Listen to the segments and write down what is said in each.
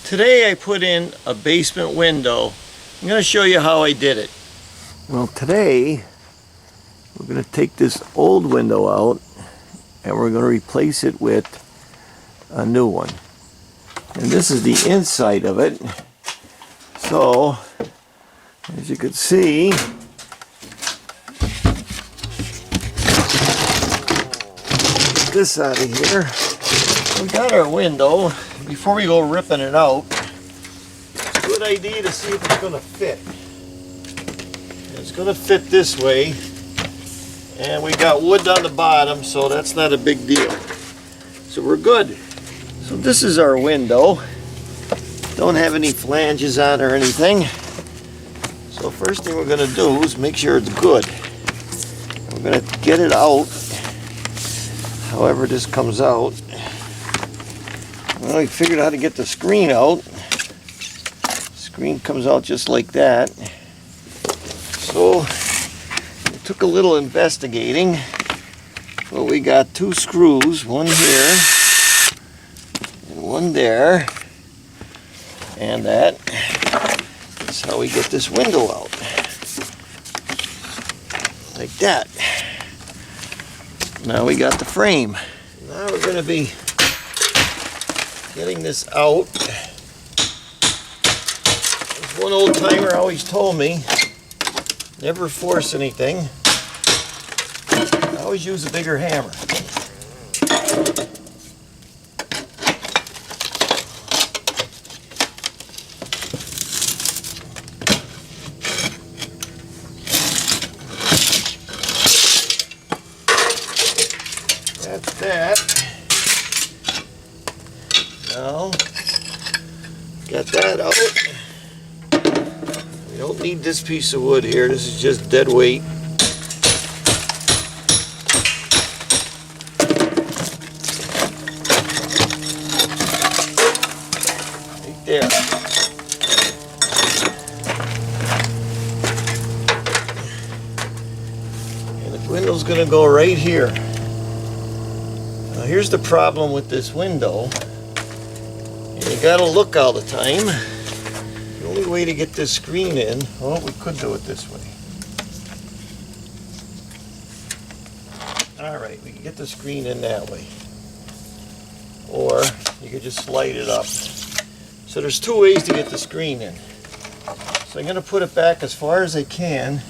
Today I put in a basement window. I'm going to show you how I did it. Well, today we're going to take this old window out and we're going to replace it with a new one. And this is the inside of it. So, as you can see, get this out of here. We got our window. Before we go ripping it out, it's a good idea to see if it's going to fit. It's going to fit this way, and we got wood on the bottom, so that's not a big deal. So we're good. So this is our window. Don't have any flanges on or anything. So first thing we're going to do is make sure it's good. We're going to get it out, however this comes out. Well, we figured out how to get the screen out. The screen comes out just like that. So it took a little investigating. Well, we got two screws, one here and one there. And that is how we get this window out. Like that. Now we got the frame. Now we're going to be getting this out. As one old timer always told me, never force anything. I always use a bigger hammer. That's that. Now, got that out. We don't need this piece of wood here. This is just dead weight. Right there. And the window's going to go right here. Now here's the problem with this window. You gotta look all the time. The only way to get this screen in, well, we could do it this way. Alright, we can get the screen in that way. Or you could just slide it up. So there's two ways to get the screen in. So I'm gonna put it back as far as I can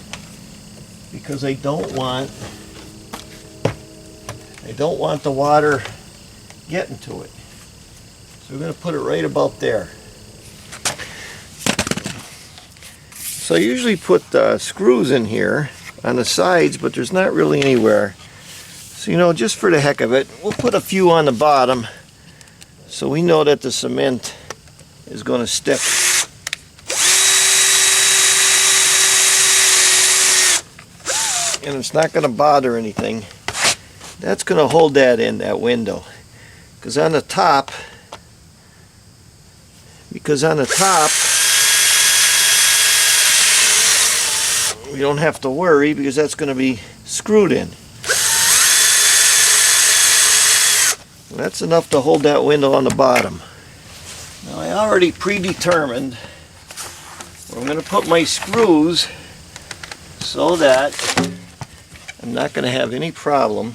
because I don't want the water getting to it. So we're going to put it right about there. So I usually put screws in here on the sides, but there's not really anywhere. So, you know, just for the heck of it, we'll put a few on the bottom so we know that the cement is going to stick. And it's not going to bother anything. That's going to hold that in, that window. Because on the top, we don't have to worry because that's going to be screwed in. And that's enough to hold that window on the bottom. Now I already predetermined where I'm going to put my screws so that I'm not going to have any problem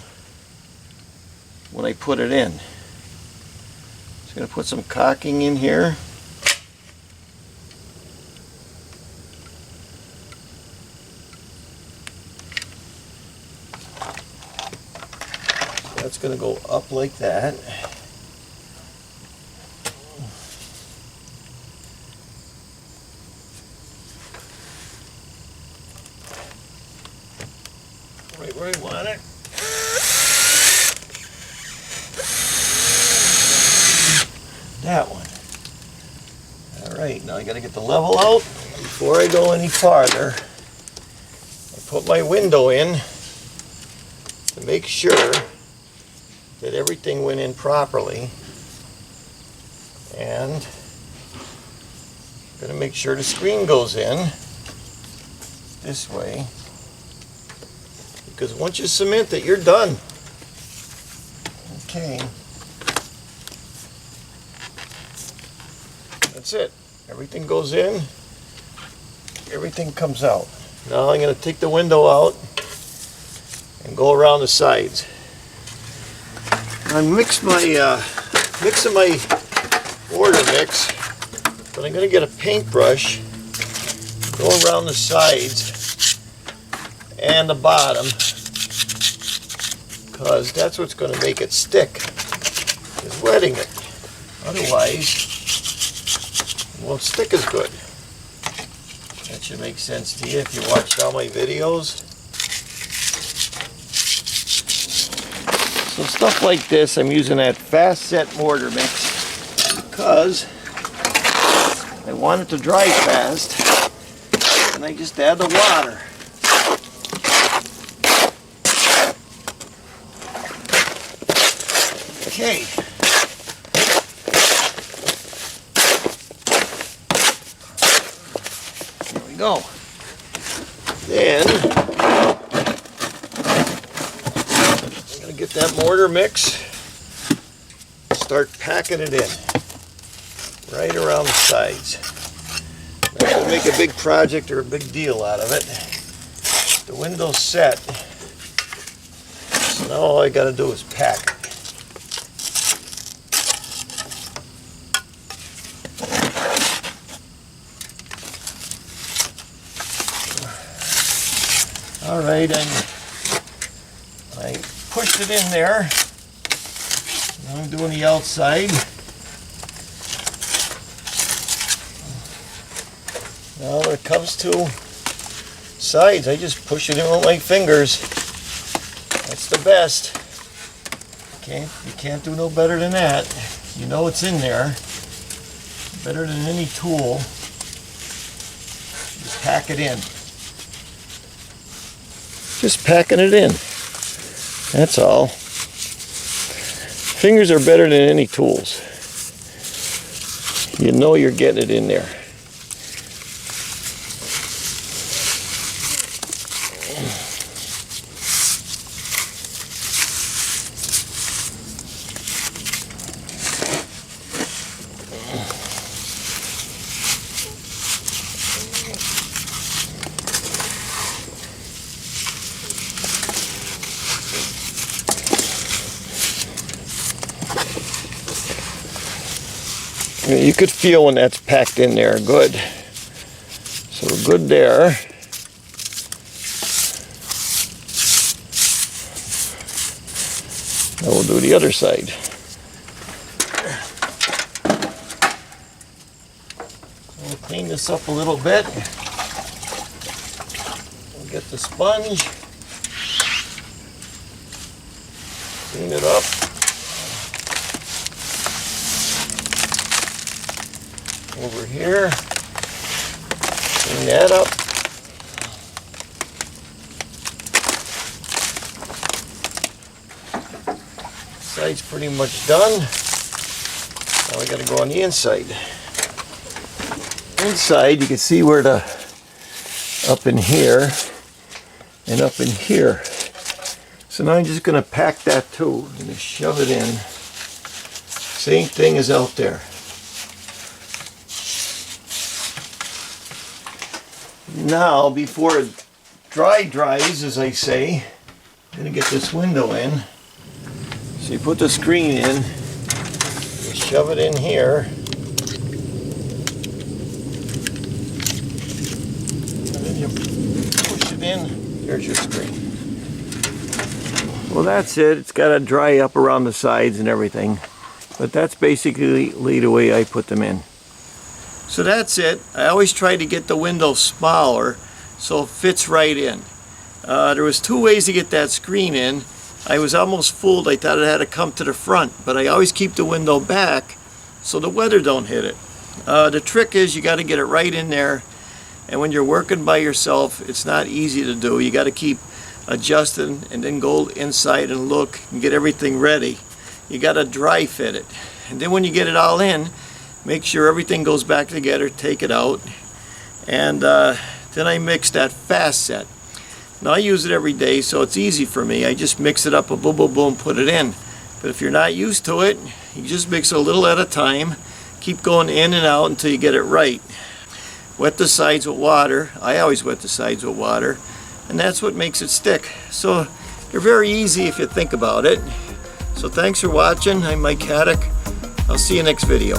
when I put it in. Just going to put some caulking in here. That's going to go up like that. Right where I want it. That one. Alright, now I got to get the level out. Before I go any farther, I put my window in to make sure that everything went in properly, and I'm going to make sure the screen goes in this way, because once you cement it, you're done. Okay. That's it. Everything goes in, everything comes out. Now I'm going to take the window out and go around the sides. I'm mixing my mortar mix, but I'm going to get a paintbrush, go around the sides and the bottom, because that's what's going to make it stick, is wetting it. Otherwise, it won't stick as good. That should make sense to you if you watched all my videos. So stuff like this, I'm using that fast set mortar mix because I want it to dry fast, and I just add the water. Okay. There we go. Then I'm going to get that mortar mix, start packing it in right around the sides. Not going to make a big project or a big deal out of it. The window's set, so now all I got to do is pack it. All right, I pushed it in there. Now I'm doing the outside. Now when it comes to sides, I just push it in with my fingers. That's the best. You can't do no better than that. You know it's in there. Better than any tool. Just pack it in. Just packing it in. That's all. Fingers are better than any tools. You know you're getting it in there. You could feel when that's packed in there good. So we're good there. Now we'll do the other side. We'll clean this up a little bit. We'll get the sponge. Clean it up. Over here, clean that up. Side's pretty much done. Now we got to go on the inside. Inside, you can see where the up in here and up in here. So now I'm just going to pack that too. I'm going to shove it in. Same thing as out there. Now, before it dries, as I say, I'm going to get this window in. So you put the screen in, you shove it in here, and then you push it in. There's your screen. Well, that's it. It's got to dry up around the sides and everything. But that's basically the way I put them in. So that's it. I always try to get the window smaller so it fits right in. There was two ways to get that screen in. I was almost fooled. I thought it had to come to the front, but I always keep the window back so the weather don't hit it. The trick is you got to get it right in there, and when you're working by yourself, it's not easy to do. You got to keep adjusting and then go inside and look and get everything ready. You got to dry fit it, and then when you get it all in, make sure everything goes back together, take it out, and then I mix that fast set. Now I use it every day, so it's easy for me. I just mix it up, boom, boom, boom, put it in. But if you're not used to it, you just mix it a little at a time, Keep going in and out until you get it right. Wet the sides with water. I always wet the sides with water, and that's what makes it stick. So they're very easy if you think about it. So thanks for watching. I'm Mike Haduck. I'll see you next video.